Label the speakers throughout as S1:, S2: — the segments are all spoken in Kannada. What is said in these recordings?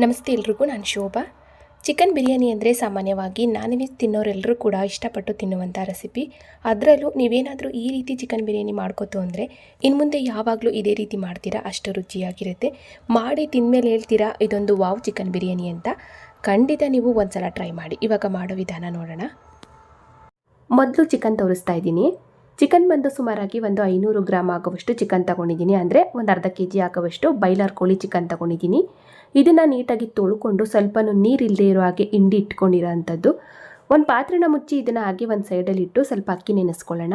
S1: ನಮಸ್ತೆ ಎಲ್ರಿಗೂ, ನಾನು ಶೋಭಾ. ಚಿಕನ್ ಬಿರಿಯಾನಿ ಅಂದರೆ ಸಾಮಾನ್ಯವಾಗಿ ನಾನ್ ವೆಜ್ ತಿನ್ನೋರೆಲ್ಲರೂ ಕೂಡ ಇಷ್ಟಪಟ್ಟು ತಿನ್ನುವಂಥ ರೆಸಿಪಿ. ಅದರಲ್ಲೂ ನೀವೇನಾದರೂ ಈ ರೀತಿ ಚಿಕನ್ ಬಿರಿಯಾನಿ ಮಾಡ್ಕೋತು ಅಂದರೆ ಇನ್ನು ಮುಂದೆ ಯಾವಾಗಲೂ ಇದೇ ರೀತಿ ಮಾಡ್ತೀರಾ, ಅಷ್ಟು ರುಚಿಯಾಗಿರುತ್ತೆ. ಮಾಡಿ ತಿಂದಮೇಲೆ ಹೇಳ್ತೀರಾ ಇದೊಂದು ವಾವ್ ಚಿಕನ್ ಬಿರಿಯಾನಿ ಅಂತ. ಖಂಡಿತ ನೀವು ಒಂದ್ಸಲ ಟ್ರೈ ಮಾಡಿ. ಇವಾಗ ಮಾಡೋ ವಿಧಾನ ನೋಡೋಣ. ಮೊದಲು ಚಿಕನ್ ತೋರಿಸ್ತಾ ಇದ್ದೀನಿ. ಚಿಕನ್ ಬಂದು ಸುಮಾರಾಗಿ ಒಂದು 500 ಗ್ರಾಮ್ ಆಗುವಷ್ಟು ಚಿಕನ್ ತೊಗೊಂಡಿದ್ದೀನಿ. ಅಂದರೆ ಒಂದು ಅರ್ಧ kg ಆಗುವಷ್ಟು ಬಾಯ್ಲರ್ ಕೋಳಿ ಚಿಕನ್ ತೊಗೊಂಡಿದ್ದೀನಿ. ಇದನ್ನು ನೀಟಾಗಿ ತೊಳ್ಕೊಂಡು ಸ್ವಲ್ಪ ನೀರಿಲ್ಲದೆ ಇರೋ ಹಾಗೆ ಹಿಂಡಿ ಇಟ್ಕೊಂಡಿರೋ ಅಂಥದ್ದು. ಒಂದು ಪಾತ್ರೆನ ಮುಚ್ಚಿ ಇದನ್ನು ಹಾಗೆ ಒಂದು ಸೈಡಲ್ಲಿ ಇಟ್ಟು ಸ್ವಲ್ಪ ಅಕ್ಕಿ ನೆನೆಸ್ಕೊಳ್ಳೋಣ.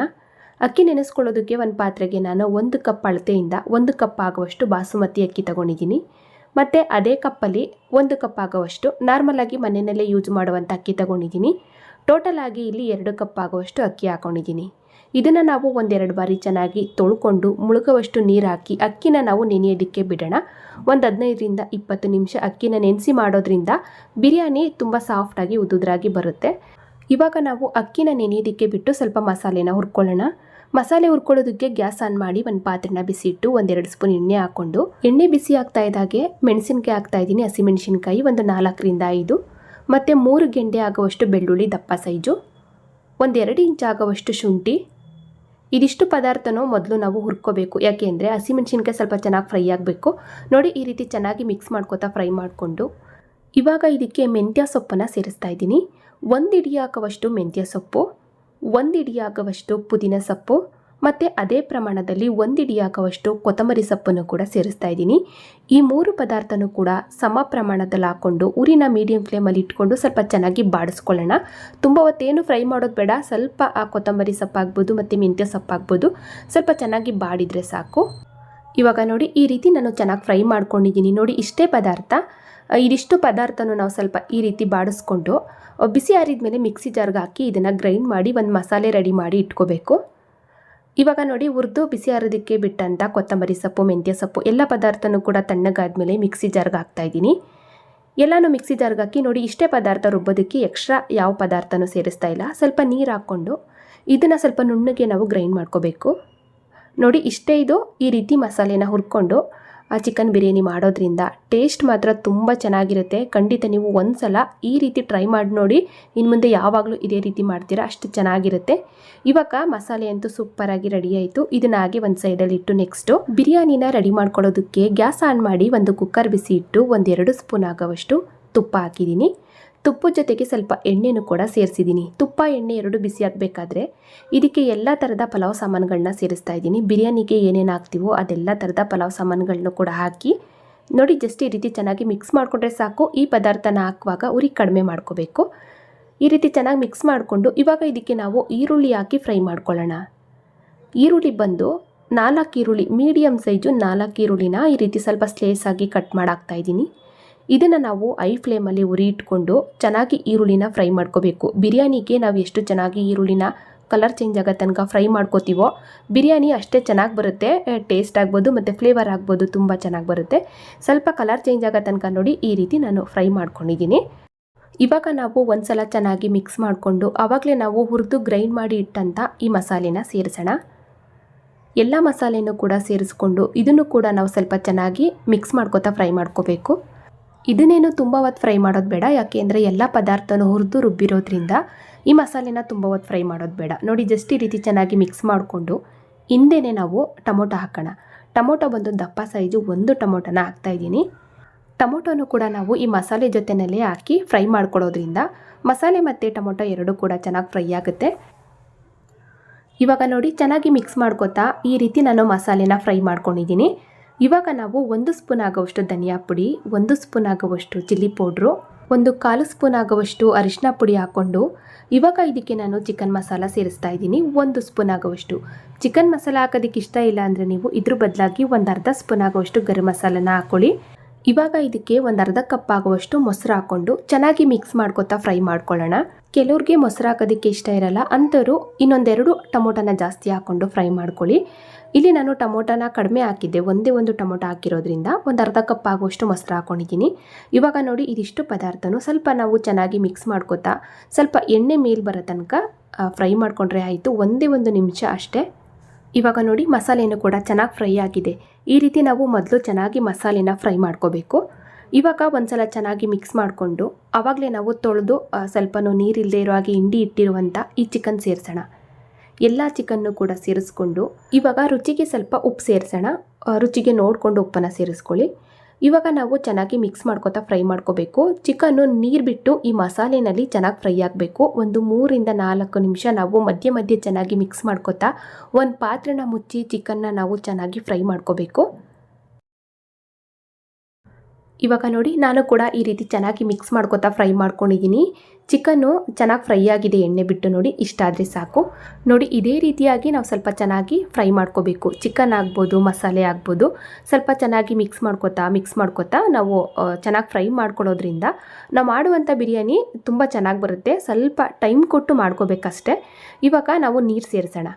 S1: ಅಕ್ಕಿ ನೆನೆಸ್ಕೊಳ್ಳೋದಕ್ಕೆ ಒಂದು ಪಾತ್ರೆಗೆ ನಾನು 1 ಕಪ್ ಅಳತೆಯಿಂದ 1 ಕಪ್ ಆಗುವಷ್ಟು ಬಾಸುಮತಿ ಅಕ್ಕಿ ತೊಗೊಂಡಿದ್ದೀನಿ. ಮತ್ತು ಅದೇ ಕಪ್ಪಲ್ಲಿ 1 ಕಪ್ ಆಗುವಷ್ಟು ನಾರ್ಮಲಾಗಿ ಮನೆಯಲ್ಲೇ ಯೂಸ್ ಮಾಡುವಂಥ ಅಕ್ಕಿ ತೊಗೊಂಡಿದ್ದೀನಿ. ಟೋಟಲ್ ಆಗಿ ಇಲ್ಲಿ 2 ಕಪ್ ಆಗುವಷ್ಟು ಅಕ್ಕಿ ಹಾಕ್ಕೊಂಡಿದ್ದೀನಿ. ಇದನ್ನು ನಾವು ಒಂದೆರಡು ಬಾರಿ ಚೆನ್ನಾಗಿ ತೊಳ್ಕೊಂಡು ಮುಳುಗುವಷ್ಟು ನೀರು ಹಾಕಿ ಅಕ್ಕಿನ ನಾವು ನೆನೆಯೋದಕ್ಕೆ ಬಿಡೋಣ. ಒಂದು 15ರಿಂದ 20 ನಿಮಿಷ ಅಕ್ಕಿನ ನೆನೆಸಿ ಮಾಡೋದ್ರಿಂದ ಬಿರಿಯಾನಿ ತುಂಬ ಸಾಫ್ಟಾಗಿ ಉದುದ್ರಾಗಿ ಬರುತ್ತೆ. ಇವಾಗ ನಾವು ಅಕ್ಕಿನ ನೆನೆಯೋದಕ್ಕೆ ಬಿಟ್ಟು ಸ್ವಲ್ಪ ಮಸಾಲೆನ ಹುರ್ಕೊಳ್ಳೋಣ. ಮಸಾಲೆ ಹುರ್ಕೊಳ್ಳೋದಕ್ಕೆ ಗ್ಯಾಸ್ ಆನ್ ಮಾಡಿ ಒಂದು ಪಾತ್ರೆನ ಬಿಸಿ ಇಟ್ಟು 1-2 ಸ್ಪೂನ್ ಎಣ್ಣೆ ಹಾಕ್ಕೊಂಡು, ಎಣ್ಣೆ ಬಿಸಿ ಆಗ್ತಾ ಇದ್ದಾಗೆ ಮೆಣಸಿನ್ಕಾಯಿ ಹಾಕ್ತಾ ಇದ್ದೀನಿ. ಹಸಿಮೆಣಸಿನ್ಕಾಯಿ ಒಂದು 4ರಿಂದ 5, ಮತ್ತು 3 ಗೆಂಡೆ ಆಗುವಷ್ಟು ಬೆಳ್ಳುಳ್ಳಿ ದಪ್ಪ ಸೈಜು, 1-2 ಇಂಚ್ ಆಗುವಷ್ಟು ಶುಂಠಿ. ಇದಿಷ್ಟು ಪದಾರ್ಥನೂ ಮೊದಲು ನಾವು ಹುರ್ಕೋಬೇಕು. ಯಾಕೆ ಅಂದರೆ ಹಸಿಮೆಣಸಿನ್ಕಾಯಿ ಸ್ವಲ್ಪ ಚೆನ್ನಾಗಿ ಫ್ರೈ ಆಗಬೇಕು. ನೋಡಿ, ಈ ರೀತಿ ಚೆನ್ನಾಗಿ ಮಿಕ್ಸ್ ಮಾಡ್ಕೋತಾ ಫ್ರೈ ಮಾಡಿಕೊಂಡು ಇವಾಗ ಇದಕ್ಕೆ ಮೆಂತ್ಯ ಸೊಪ್ಪನ್ನು ಸೇರಿಸ್ತಾ ಇದ್ದೀನಿ. 1 ಹಿಡಿ ಆಗುವಷ್ಟು ಮೆಂತ್ಯ ಸೊಪ್ಪು, 1 ಹಿಡಿ ಆಗುವಷ್ಟು ಪುದೀನ ಸೊಪ್ಪು, ಮತ್ತು ಅದೇ ಪ್ರಮಾಣದಲ್ಲಿ 1 ಹಿಡಿ ಆಗುವಷ್ಟು ಕೊತ್ತಂಬರಿ ಸೊಪ್ಪನ್ನು ಕೂಡ ಸೇರಿಸ್ತಾ ಇದ್ದೀನಿ. ಈ 3 ಪದಾರ್ಥನೂ ಕೂಡ ಸಮ ಪ್ರಮಾಣದಲ್ಲಿ ಹಾಕ್ಕೊಂಡು ಉರಿನ ಮೀಡಿಯಂ ಫ್ಲೇಮಲ್ಲಿ ಇಟ್ಕೊಂಡು ಸ್ವಲ್ಪ ಚೆನ್ನಾಗಿ ಬಾಡಿಸ್ಕೊಳ್ಳೋಣ. ತುಂಬ ಹೊತ್ತೇನು ಫ್ರೈ ಮಾಡೋದು ಬೇಡ. ಸ್ವಲ್ಪ ಆ ಕೊತ್ತಂಬರಿ ಸೊಪ್ಪು ಆಗ್ಬೋದು ಮತ್ತು ಮೆಂತ್ಯ ಸೊಪ್ಪು ಆಗ್ಬೋದು, ಸ್ವಲ್ಪ ಚೆನ್ನಾಗಿ ಬಾಡಿದರೆ ಸಾಕು. ಇವಾಗ ನೋಡಿ, ಈ ರೀತಿ ನಾನು ಚೆನ್ನಾಗಿ ಫ್ರೈ ಮಾಡ್ಕೊಂಡಿದ್ದೀನಿ. ನೋಡಿ, ಇಷ್ಟೇ ಪದಾರ್ಥ. ಇದಿಷ್ಟು ಪದಾರ್ಥನೂ ನಾವು ಸ್ವಲ್ಪ ಈ ರೀತಿ ಬಾಡಿಸ್ಕೊಂಡು ಬಿಸಿ ಆರಿದ ಮೇಲೆ ಮಿಕ್ಸಿ ಜಾರ್ಗೆ ಹಾಕಿ ಇದನ್ನು ಗ್ರೈಂಡ್ ಮಾಡಿ ಒಂದು ಮಸಾಲೆ ರೆಡಿ ಮಾಡಿ ಇಟ್ಕೋಬೇಕು. ಇವಾಗ ನೋಡಿ, ಹುರಿದು ಬಿಸಿ ಆರೋದಕ್ಕೆ ಬಿಟ್ಟಂಥ ಕೊತ್ತಂಬರಿ ಸೊಪ್ಪು, ಮೆಂತ್ಯ ಸೊಪ್ಪು ಎಲ್ಲ ಪದಾರ್ಥನೂ ಕೂಡ ತಣ್ಣಗಾದ್ಮೇಲೆ ಮಿಕ್ಸಿ ಜಾರ್ಗೆ ಹಾಕ್ತಾ ಇದ್ದೀನಿ. ಎಲ್ಲನೂ ಮಿಕ್ಸಿ ಜಾರ್ಗೆ ಹಾಕಿ ನೋಡಿ, ಇಷ್ಟೇ ಪದಾರ್ಥ ರುಬ್ಬೋದಕ್ಕೆ ಎಕ್ಸ್ಟ್ರಾ ಯಾವ ಪದಾರ್ಥನೂ ಸೇರಿಸ್ತಾ ಇಲ್ಲ. ಸ್ವಲ್ಪ ನೀರು ಹಾಕ್ಕೊಂಡು ಇದನ್ನು ಸ್ವಲ್ಪ ನುಣ್ಣಗೆ ನಾವು ಗ್ರೈಂಡ್ ಮಾಡ್ಕೋಬೇಕು. ನೋಡಿ, ಇಷ್ಟೇ ಇದು. ಈ ರೀತಿ ಮಸಾಲೆನ ಹುರ್ಕೊಂಡು ಆ ಚಿಕನ್ ಬಿರಿಯಾನಿ ಮಾಡೋದ್ರಿಂದ ಟೇಸ್ಟ್ ಮಾತ್ರ ತುಂಬ ಚೆನ್ನಾಗಿರುತ್ತೆ. ಖಂಡಿತ ನೀವು ಒಂದ್ಸಲ ಈ ರೀತಿ ಟ್ರೈ ಮಾಡಿ ನೋಡಿ. ಇನ್ನು ಮುಂದೆ ಯಾವಾಗಲೂ ಇದೇ ರೀತಿ ಮಾಡ್ತೀರಾ, ಅಷ್ಟು ಚೆನ್ನಾಗಿರುತ್ತೆ. ಇವಾಗ ಮಸಾಲೆ ಅಂತೂ ಸೂಪರಾಗಿ ರೆಡಿ ಆಯಿತು. ಇದನ್ನ ಹಾಗೆ ಒಂದು ಸೈಡಲ್ಲಿ ಇಟ್ಟು ನೆಕ್ಸ್ಟು ಬಿರಿಯಾನಿನ ರೆಡಿ ಮಾಡ್ಕೊಳ್ಳೋದಕ್ಕೆ ಗ್ಯಾಸ್ ಆನ್ ಮಾಡಿ ಒಂದು ಕುಕ್ಕರ್ ಬಿಸಿ ಇಟ್ಟು 1-2 ಸ್ಪೂನ್ ಆಗೋವಷ್ಟು ತುಪ್ಪ ಹಾಕಿದ್ದೀನಿ. ತುಪ್ಪದ ಜೊತೆಗೆ ಸ್ವಲ್ಪ ಎಣ್ಣೆನೂ ಕೂಡ ಸೇರಿಸಿದ್ದೀನಿ. ತುಪ್ಪ ಎಣ್ಣೆ ಎರಡು ಬಿಸಿ ಆಗಬೇಕಾದ್ರೆ ಇದಕ್ಕೆ ಎಲ್ಲ ಥರದ ಪಲಾವ್ ಸಾಮಾನುಗಳನ್ನ ಸೇರಿಸ್ತಾ ಇದ್ದೀನಿ. ಬಿರಿಯಾನಿಗೆ ಏನೇನು ಹಾಕ್ತೀವೋ ಅದೆಲ್ಲ ಥರದ ಪಲಾವ್ ಸಾಮಾನುಗಳನ್ನೂ ಕೂಡ ಹಾಕಿ ನೋಡಿ, ಜಸ್ಟ್ ಈ ರೀತಿ ಚೆನ್ನಾಗಿ ಮಿಕ್ಸ್ ಮಾಡಿಕೊಂಡ್ರೆ ಸಾಕು. ಈ ಪದಾರ್ಥನ ಹಾಕುವಾಗ ಉರಿ ಕಡಿಮೆ ಮಾಡ್ಕೋಬೇಕು. ಈ ರೀತಿ ಚೆನ್ನಾಗಿ ಮಿಕ್ಸ್ ಮಾಡಿಕೊಂಡು ಇವಾಗ ಇದಕ್ಕೆ ನಾವು ಈರುಳ್ಳಿ ಹಾಕಿ ಫ್ರೈ ಮಾಡ್ಕೊಳ್ಳೋಣ. ಈರುಳ್ಳಿ ಬಂದು 4 ಈರುಳ್ಳಿ, ಮೀಡಿಯಮ್ ಸೈಜು 4 ಈರುಳ್ಳಿನ ಈ ರೀತಿ ಸ್ವಲ್ಪ ಸ್ಲೇಸ್ ಆಗಿ ಕಟ್ ಮಾಡಾಕ್ತಾ ಇದ್ದೀನಿ. ಇದನ್ನು ನಾವು ಐ ಫ್ಲೇಮಲ್ಲಿ ಉರಿ ಇಟ್ಕೊಂಡು ಚೆನ್ನಾಗಿ ಈರುಳ್ಳಿನ ಫ್ರೈ ಮಾಡ್ಕೋಬೇಕು. ಬಿರಿಯಾನಿಗೆ ನಾವು ಎಷ್ಟು ಚೆನ್ನಾಗಿ ಈರುಳ್ಳಿನ ಕಲರ್ ಚೇಂಜ್ ಆಗೋ ತನಕ ಫ್ರೈ ಮಾಡ್ಕೋತೀವೋ ಬಿರಿಯಾನಿ ಅಷ್ಟೇ ಚೆನ್ನಾಗಿ ಬರುತ್ತೆ. ಟೇಸ್ಟ್ ಆಗ್ಬೋದು ಮತ್ತು ಫ್ಲೇವರ್ ಆಗ್ಬೋದು, ತುಂಬ ಚೆನ್ನಾಗಿ ಬರುತ್ತೆ. ಸ್ವಲ್ಪ ಕಲರ್ ಚೇಂಜ್ ಆಗೋ ತನಕ ನೋಡಿ ಈ ರೀತಿ ನಾನು ಫ್ರೈ ಮಾಡ್ಕೊಂಡಿದ್ದೀನಿ. ಇವಾಗ ನಾವು ಒಂದ್ಸಲ ಚೆನ್ನಾಗಿ ಮಿಕ್ಸ್ ಮಾಡಿಕೊಂಡು ಆವಾಗಲೇ ನಾವು ಹುರಿದು ಗ್ರೈಂಡ್ ಮಾಡಿ ಇಟ್ಟಂಥ ಈ ಮಸಾಲೆನ ಸೇರಿಸೋಣ. ಎಲ್ಲ ಮಸಾಲೆನೂ ಕೂಡ ಸೇರಿಸ್ಕೊಂಡು ಇದನ್ನು ಕೂಡ ನಾವು ಸ್ವಲ್ಪ ಚೆನ್ನಾಗಿ ಮಿಕ್ಸ್ ಮಾಡ್ಕೋತಾ ಫ್ರೈ ಮಾಡ್ಕೋಬೇಕು. ಇದನ್ನೇನು ತುಂಬ ಹೊತ್ತು ಫ್ರೈ ಮಾಡೋದು ಬೇಡ. ಯಾಕೆ ಅಂದರೆ ಎಲ್ಲ ಪದಾರ್ಥನೂ ಹುರಿದು ರುಬ್ಬಿರೋದ್ರಿಂದ ಈ ಮಸಾಲೆನ ತುಂಬ ಹೊತ್ತು ಫ್ರೈ ಮಾಡೋದು ಬೇಡ. ನೋಡಿ, ಜಸ್ಟ್ ಈ ರೀತಿ ಚೆನ್ನಾಗಿ ಮಿಕ್ಸ್ ಮಾಡಿಕೊಂಡು ಹಿಂದೆನೇ ನಾವು ಟೊಮೊಟೊ ಹಾಕೋಣ. ಟೊಮೊಟೊ ಬಂದು ದಪ್ಪ ಸೈಜು 1 ಟೊಮೊಟೊನ ಹಾಕ್ತಾಯಿದ್ದೀನಿ. ಟೊಮೊಟೊನೂ ಕೂಡ ನಾವು ಈ ಮಸಾಲೆ ಜೊತೆಯಲ್ಲೇ ಹಾಕಿ ಫ್ರೈ ಮಾಡ್ಕೊಳ್ಳೋದ್ರಿಂದ ಮಸಾಲೆ ಮತ್ತು ಟೊಮೊಟೊ ಎರಡೂ ಕೂಡ ಚೆನ್ನಾಗಿ ಫ್ರೈ ಆಗುತ್ತೆ. ಇವಾಗ ನೋಡಿ, ಚೆನ್ನಾಗಿ ಮಿಕ್ಸ್ ಮಾಡ್ಕೋತಾ ಈ ರೀತಿ ನಾನು ಮಸಾಲೆನ ಫ್ರೈ ಮಾಡ್ಕೊಂಡಿದ್ದೀನಿ. ಇವಾಗ ನಾವು 1 ಸ್ಪೂನ್ ಆಗುವಷ್ಟು ಧನಿಯಾ ಪುಡಿ, 1 ಸ್ಪೂನ್ ಆಗುವಷ್ಟು ಚಿಲ್ಲಿ ಪೌಡ್ರು, 1/4 ಸ್ಪೂನ್ ಆಗುವಷ್ಟು ಅರಿಶಿನ ಪುಡಿ ಹಾಕ್ಕೊಂಡು ಇವಾಗ ಇದಕ್ಕೆ ನಾನು ಚಿಕನ್ ಮಸಾಲ ಸೇರಿಸ್ತಾ ಇದ್ದೀನಿ. 1 ಸ್ಪೂನ್ ಆಗುವಷ್ಟು ಚಿಕನ್ ಮಸಾಲ ಹಾಕೋದಕ್ಕೆ ಇಷ್ಟ ಇಲ್ಲ ಅಂದರೆ ನೀವು ಇದ್ರ ಬದಲಾಗಿ 1/2 ಸ್ಪೂನ್ ಆಗುವಷ್ಟು ಗರಂ ಮಸಾಲನ ಹಾಕ್ಕೊಳ್ಳಿ. ಇವಾಗ ಇದಕ್ಕೆ 1/2 ಕಪ್ ಆಗುವಷ್ಟು ಮೊಸರು ಹಾಕ್ಕೊಂಡು ಚೆನ್ನಾಗಿ ಮಿಕ್ಸ್ ಮಾಡ್ಕೊತಾ ಫ್ರೈ ಮಾಡ್ಕೊಳ್ಳೋಣ. ಕೆಲವ್ರಿಗೆ ಮೊಸರು ಹಾಕೋದಕ್ಕೆ ಇಷ್ಟ ಇರಲ್ಲ, ಅಂಥವ್ರು ಇನ್ನೊಂದೆರಡು ಟೊಮೊಟೊನ ಜಾಸ್ತಿ ಹಾಕ್ಕೊಂಡು ಫ್ರೈ ಮಾಡ್ಕೊಳ್ಳಿ. ಇಲ್ಲಿ ನಾನು ಟೊಮೊಟೊನ ಕಡಿಮೆ ಹಾಕಿದ್ದೆ, ಒಂದೇ ಒಂದು ಟೊಮೊಟೊ ಹಾಕಿರೋದ್ರಿಂದ 1/2 ಕಪ್ ಆಗುವಷ್ಟು ಮೊಸರು ಹಾಕ್ಕೊಂಡಿದ್ದೀನಿ. ಇವಾಗ ನೋಡಿ, ಇದಿಷ್ಟು ಪದಾರ್ಥನೂ ಸ್ವಲ್ಪ ನಾವು ಚೆನ್ನಾಗಿ ಮಿಕ್ಸ್ ಮಾಡ್ಕೋತಾ ಸ್ವಲ್ಪ ಎಣ್ಣೆ ಮೇಲೆ ಬರೋ ತನಕ ಫ್ರೈ ಮಾಡಿಕೊಂಡ್ರೆ ಆಯಿತು. ಒಂದೇ ಒಂದು ನಿಮಿಷ ಅಷ್ಟೇ. ಇವಾಗ ನೋಡಿ, ಮಸಾಲೆನೂ ಕೂಡ ಚೆನ್ನಾಗಿ ಫ್ರೈ ಆಗಿದೆ. ಈ ರೀತಿ ನಾವು ಮೊದಲು ಚೆನ್ನಾಗಿ ಮಸಾಲೆನ ಫ್ರೈ ಮಾಡ್ಕೋಬೇಕು. ಇವಾಗ ಒಂದ್ಸಲ ಚೆನ್ನಾಗಿ ಮಿಕ್ಸ್ ಮಾಡಿಕೊಂಡು ಆವಾಗಲೇ ನಾವು ತೊಳೆದು ಸ್ವಲ್ಪನೂ ನೀರಿಲ್ಲದೆ ಇರೋ ಹಾಗೆ ಹಿಂಡಿ ಇಟ್ಟಿರುವಂಥ ಈ ಚಿಕನ್ ಸೇರಿಸೋಣ. ಎಲ್ಲ ಚಿಕನ್ನು ಕೂಡ ಸೇರಿಸ್ಕೊಂಡು ಇವಾಗ ರುಚಿಗೆ ಸ್ವಲ್ಪ ಉಪ್ಪು ಸೇರಿಸೋಣ. ರುಚಿಗೆ ನೋಡಿಕೊಂಡು ಉಪ್ಪನ್ನು ಸೇರಿಸ್ಕೊಳ್ಳಿ. ಇವಾಗ ನಾವು ಚೆನ್ನಾಗಿ ಮಿಕ್ಸ್ ಮಾಡ್ಕೊತಾ ಫ್ರೈ ಮಾಡ್ಕೋಬೇಕು. ಚಿಕನ್ನು ನೀರು ಬಿಟ್ಟು ಈ ಮಸಾಲೆನಲ್ಲಿ ಚೆನ್ನಾಗಿ ಫ್ರೈ ಆಗಬೇಕು. ಒಂದು 3 ರಿಂದ 4 ನಿಮಿಷ ನಾವು ಮಧ್ಯೆ ಮಧ್ಯೆ ಚೆನ್ನಾಗಿ ಮಿಕ್ಸ್ ಮಾಡ್ಕೊತಾ ಒಂದು ಪಾತ್ರೆನ ಮುಚ್ಚಿ ಚಿಕನ್ನ ನಾವು ಚೆನ್ನಾಗಿ ಫ್ರೈ ಮಾಡ್ಕೋಬೇಕು. ಇವಾಗ ನೋಡಿ ನಾನು ಕೂಡ ಈ ರೀತಿ ಚೆನ್ನಾಗಿ ಮಿಕ್ಸ್ ಮಾಡ್ಕೊತಾ ಫ್ರೈ ಮಾಡ್ಕೊಂಡಿದ್ದೀನಿ. ಚಿಕನ್ನು ಚೆನ್ನಾಗಿ ಫ್ರೈ ಆಗಿದೆ ಎಣ್ಣೆ ಬಿಟ್ಟು ನೋಡಿ, ಇಷ್ಟ ಆದರೆ ಸಾಕು. ನೋಡಿ ಇದೇ ರೀತಿಯಾಗಿ ನಾವು ಸ್ವಲ್ಪ ಚೆನ್ನಾಗಿ ಫ್ರೈ ಮಾಡ್ಕೋಬೇಕು. ಚಿಕನ್ ಆಗ್ಬೋದು, ಮಸಾಲೆ ಆಗ್ಬೋದು, ಸ್ವಲ್ಪ ಚೆನ್ನಾಗಿ ಮಿಕ್ಸ್ ಮಾಡ್ಕೊತಾ ನಾವು ಚೆನ್ನಾಗಿ ಫ್ರೈ ಮಾಡ್ಕೊಳ್ಳೋದ್ರಿಂದ ನಾವು ಮಾಡುವಂಥ ಬಿರಿಯಾನಿ ತುಂಬ ಚೆನ್ನಾಗಿ ಬರುತ್ತೆ. ಸ್ವಲ್ಪ ಟೈಮ್ ಕೊಟ್ಟು ಮಾಡ್ಕೋಬೇಕಷ್ಟೆ. ಇವಾಗ ನಾವು ನೀರು ಸೇರಿಸೋಣ.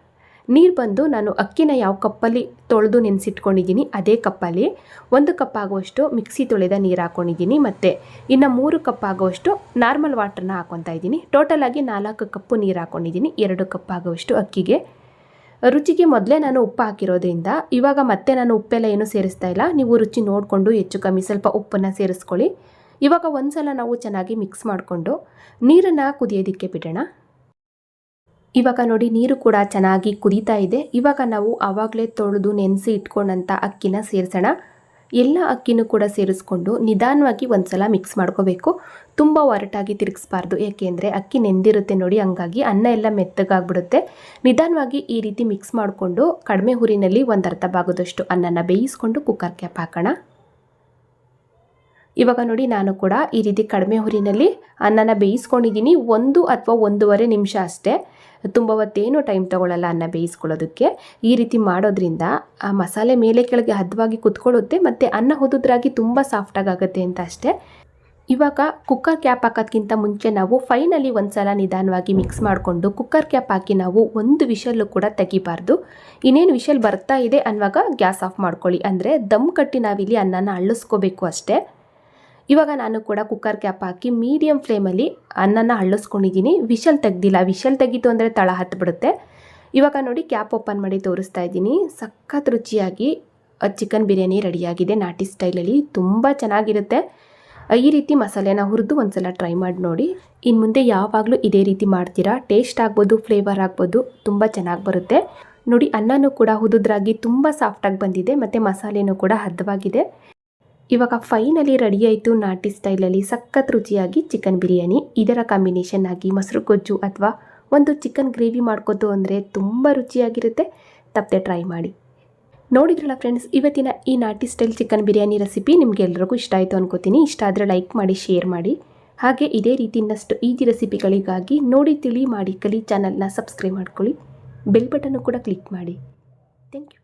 S1: ನೀರು ಬಂದು ನಾನು ಅಕ್ಕಿನ ಯಾವ ಕಪ್ಪಲ್ಲಿ ತೊಳೆದು ನೆನೆಸಿಟ್ಕೊಂಡಿದ್ದೀನಿ ಅದೇ ಕಪ್ಪಲ್ಲಿ 1 ಕಪ್ ಆಗುವಷ್ಟು ಮಿಕ್ಸಿ ತೊಳೆದ ನೀರು ಹಾಕ್ಕೊಂಡಿದ್ದೀನಿ. ಮತ್ತು ಇನ್ನು 3 ಕಪ್ ಆಗುವಷ್ಟು ನಾರ್ಮಲ್ ವಾಟ್ರನ್ನ ಹಾಕ್ಕೊತಾ ಇದ್ದೀನಿ. ಟೋಟಲಾಗಿ 4 ಕಪ್ಪು ನೀರು ಹಾಕ್ಕೊಂಡಿದ್ದೀನಿ 2 ಕಪ್ ಆಗುವಷ್ಟು ಅಕ್ಕಿಗೆ. ರುಚಿಗೆ ಮೊದಲೇ ನಾನು ಉಪ್ಪು ಹಾಕಿರೋದ್ರಿಂದ ಇವಾಗ ಮತ್ತೆ ನಾನು ಉಪ್ಪೆಲ್ಲ ಏನೂ ಸೇರಿಸ್ತಾ ಇಲ್ಲ. ನೀವು ರುಚಿ ನೋಡಿಕೊಂಡು ಹೆಚ್ಚು ಕಮ್ಮಿ ಸ್ವಲ್ಪ ಉಪ್ಪನ್ನು ಸೇರಿಸ್ಕೊಳ್ಳಿ. ಇವಾಗ ಒಂದು ಸಲ ನಾವು ಚೆನ್ನಾಗಿ ಮಿಕ್ಸ್ ಮಾಡಿಕೊಂಡು ನೀರನ್ನು ಕುದಿಯೋದಕ್ಕೆ ಬಿಡೋಣ. ಇವಾಗ ನೋಡಿ ನೀರು ಕೂಡ ಚೆನ್ನಾಗಿ ಕುದೀತಾ ಇದೆ. ಇವಾಗ ನಾವು ಆವಾಗಲೇ ತೊಳೆದು ನೆನೆಸಿ ಇಟ್ಕೊಂಡಂಥ ಅಕ್ಕಿನ ಸೇರಿಸೋಣ. ಎಲ್ಲ ಅಕ್ಕಿನೂ ಕೂಡ ಸೇರಿಸ್ಕೊಂಡು ನಿಧಾನವಾಗಿ ಒಂದು ಸಲ ಮಿಕ್ಸ್ ಮಾಡ್ಕೋಬೇಕು. ತುಂಬ ಒರಟಾಗಿ ತಿರುಗಿಸ್ಬಾರ್ದು, ಏಕೆಂದರೆ ಅಕ್ಕಿ ನೆಂದಿರುತ್ತೆ ನೋಡಿ, ಹಂಗಾಗಿ ಅನ್ನ ಎಲ್ಲ ಮೆತ್ತಗಾಗ್ಬಿಡುತ್ತೆ. ನಿಧಾನವಾಗಿ ಈ ರೀತಿ ಮಿಕ್ಸ್ ಮಾಡಿಕೊಂಡು ಕಡಿಮೆ ಹುರಿನಲ್ಲಿ 1/2 ಭಾಗದಷ್ಟು ಅನ್ನನ ಬೇಯಿಸ್ಕೊಂಡು ಕುಕ್ಕರ್ ಕ್ಯಾಪ್ ಹಾಕೋಣ. ಇವಾಗ ನೋಡಿ ನಾನು ಕೂಡ ಈ ರೀತಿ ಕಡಿಮೆ ಹುರಿನಲ್ಲಿ ಅನ್ನನ ಬೇಯಿಸ್ಕೊಂಡಿದ್ದೀನಿ. 1 ಅಥವಾ 1.5 ನಿಮಿಷ ಅಷ್ಟೇ, ತುಂಬ ಹೊತ್ತೇನು ಟೈಮ್ ತೊಗೊಳ್ಳಲ್ಲ ಅನ್ನ ಬೇಯಿಸ್ಕೊಳ್ಳೋದಕ್ಕೆ. ಈ ರೀತಿ ಮಾಡೋದ್ರಿಂದ ಆ ಮಸಾಲೆ ಮೇಲೆ ಕೆಳಗೆ ಹದವಾಗಿ ಕುತ್ಕೊಳ್ಳುತ್ತೆ ಮತ್ತು ಅನ್ನ ಹುದುದ್ರಾಗಿ ತುಂಬ ಸಾಫ್ಟಾಗಿ ಆಗುತ್ತೆ ಅಂತ ಅಷ್ಟೇ. ಇವಾಗ ಕುಕ್ಕರ್ ಕ್ಯಾಪ್ ಹಾಕೋದ್ಕಿಂತ ಮುಂಚೆ ನಾವು ಫೈನಲಿ ಒಂದು ಸಲ ನಿಧಾನವಾಗಿ ಮಿಕ್ಸ್ ಮಾಡಿಕೊಂಡು ಕುಕ್ಕರ್ ಕ್ಯಾಪ್ ಹಾಕಿ ನಾವು 1 ವಿಷಲ್ಲು ಕೂಡ ತೆಗಿಬಾರ್ದು. ಇನ್ನೇನು ವಿಷಲ್ ಬರ್ತಾ ಇದೆ ಅನ್ನುವಾಗ ಗ್ಯಾಸ್ ಆಫ್ ಮಾಡ್ಕೊಳ್ಳಿ. ಅಂದರೆ ದಮ್ ಕಟ್ಟಿ ನಾವಿಲ್ಲಿ ಅನ್ನನ ಅಳ್ಳಿಸ್ಕೋಬೇಕು ಅಷ್ಟೇ. ಇವಾಗ ನಾನು ಕೂಡ ಕುಕ್ಕರ್ ಕ್ಯಾಪ್ ಹಾಕಿ ಮೀಡಿಯಮ್ ಫ್ಲೇಮಲ್ಲಿ ಅನ್ನನ ಹಳ್ಳಿಸ್ಕೊಂಡಿದ್ದೀನಿ. ವಿಷಲ್ ತೆಗ್ದಿಲ್ಲ. ವಿಷಲ್ ತೆಗಿತು ಅಂದರೆ ತಳ ಹತ್ತಿಬಿಡುತ್ತೆ. ಇವಾಗ ನೋಡಿ ಕ್ಯಾಪ್ ಓಪನ್ ಮಾಡಿ ತೋರಿಸ್ತಾ ಇದ್ದೀನಿ. ಸಖತ್ ರುಚಿಯಾಗಿ ಚಿಕನ್ ಬಿರಿಯಾನಿ ರೆಡಿಯಾಗಿದೆ. ನಾಟಿ ಸ್ಟೈಲಲ್ಲಿ ತುಂಬ ಚೆನ್ನಾಗಿರುತ್ತೆ. ಈ ರೀತಿ ಮಸಾಲೆನ ಹುರಿದು ಒಂದ್ಸಲ ಟ್ರೈ ಮಾಡಿ ನೋಡಿ. ಇನ್ನು ಮುಂದೆ ಯಾವಾಗಲೂ ಇದೇ ರೀತಿ ಮಾಡ್ತೀರಾ, ಟೇಸ್ಟ್ ಆಗ್ಬೋದು, ಫ್ಲೇವರ್ ಆಗ್ಬೋದು, ತುಂಬ ಚೆನ್ನಾಗಿ ಬರುತ್ತೆ. ನೋಡಿ ಅನ್ನನೂ ಕೂಡ ಹುದುದ್ರಾಗಿ ತುಂಬ ಸಾಫ್ಟಾಗಿ ಬಂದಿದೆ ಮತ್ತು ಮಸಾಲೆನೂ ಕೂಡ ಹದವಾಗಿದೆ. ಇವಾಗ ಫೈನಲಿ ರೆಡಿ ಆಯಿತು ನಾಟಿ ಸ್ಟೈಲಲ್ಲಿ ಸಖತ್ ರುಚಿಯಾಗಿ ಚಿಕನ್ ಬಿರಿಯಾನಿ. ಇದರ ಕಾಂಬಿನೇಷನ್ ಆಗಿ ಮೊಸರು ಗೊಜ್ಜು ಅಥವಾ ಒಂದು ಚಿಕನ್ ಗ್ರೇವಿ ಮಾಡ್ಕೋತು ಅಂದರೆ ತುಂಬ ರುಚಿಯಾಗಿರುತ್ತೆ. ತಪ್ಪದೆ ಟ್ರೈ ಮಾಡಿ. ನೋಡಿದ್ರಲ್ಲ ಫ್ರೆಂಡ್ಸ್, ಇವತ್ತಿನ ಈ ನಾಟಿ ಸ್ಟೈಲ್ ಚಿಕನ್ ಬಿರಿಯಾನಿ ರೆಸಿಪಿ ನಿಮಗೆಲ್ಲರಿಗೂ ಇಷ್ಟ ಆಯಿತು ಅನ್ಕೋತೀನಿ. ಇಷ್ಟ ಆದರೆ ಲೈಕ್ ಮಾಡಿ, ಶೇರ್ ಮಾಡಿ. ಹಾಗೆ ಇದೇ ರೀತಿ ಇನ್ನಷ್ಟು ಈಜಿ ರೆಸಿಪಿಗಳಿಗಾಗಿ ನೋಡಿ ತಿಳಿ ಮಾಡಿ ಕಲಿ ಚಾನಲ್ನ ಸಬ್ಸ್ಕ್ರೈಬ್ ಮಾಡ್ಕೊಳ್ಳಿ. ಬೆಲ್ ಬಟನ್ನು ಕೂಡ ಕ್ಲಿಕ್ ಮಾಡಿ. Thank you.